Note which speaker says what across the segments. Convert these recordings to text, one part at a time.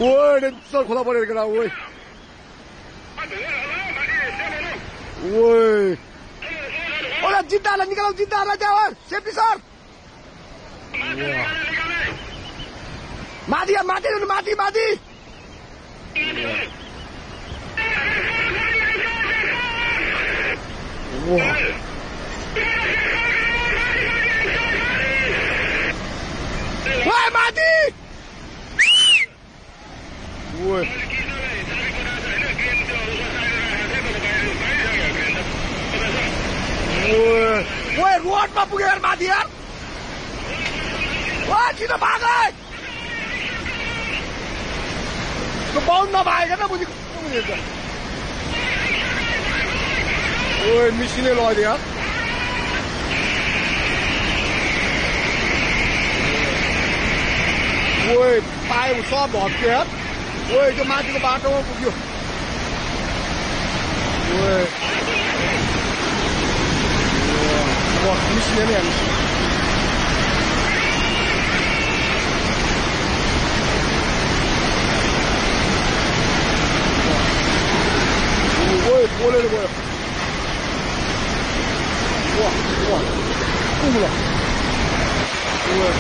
Speaker 1: Ôi, đến sơn khóa bờ cái nào ôi. Ôi. Ôi là cinta là निकालो cinta ra जाओ. Safety sir. Mati mati mati mati. Wow. Woi mati. Woi. Woi road मा पुग्यो यार माथि यार. Wah छिटो भाग है. त्यो बाउन्ड नभएको न बुझी. ओए मिसिनै लग्यो यार. ओए पाए सब भत्क्यो यार. ओए त्यो माथिको बाटोमा पुग्यो. ओए वाह मिसिनै नै हाल्छ. Ôi, बोलेर गयो. वाह वाह उम्ला. ओए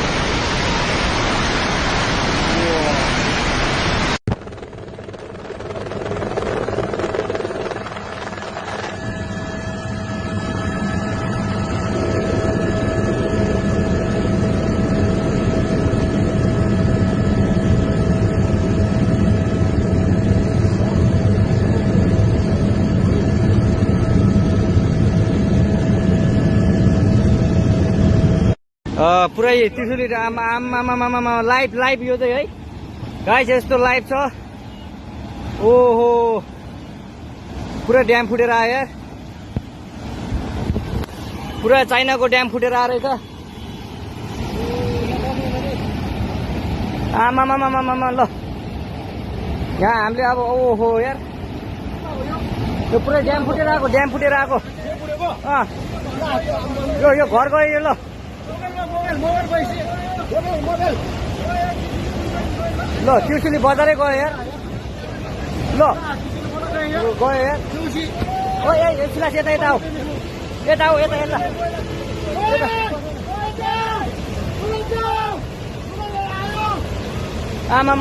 Speaker 2: पुरै त्रिशुली आमा लाइभ यो चाहिँ है गाइस यस्तो लाइभ छ. ओहो पुरा ड्याम फुटेर आयो यार. पुरा चाइनाको ड्याम फुटेर आएर रहेछ. आमा ल यहाँ हामीले अब ओहो यार यो पुरै ड्याम फुटेर आएको. यो घर गयो ल. ल त्रिशुली बजारै गयो यार. ल गयो यार. ओ एकछिन यता आऊ. यता आमा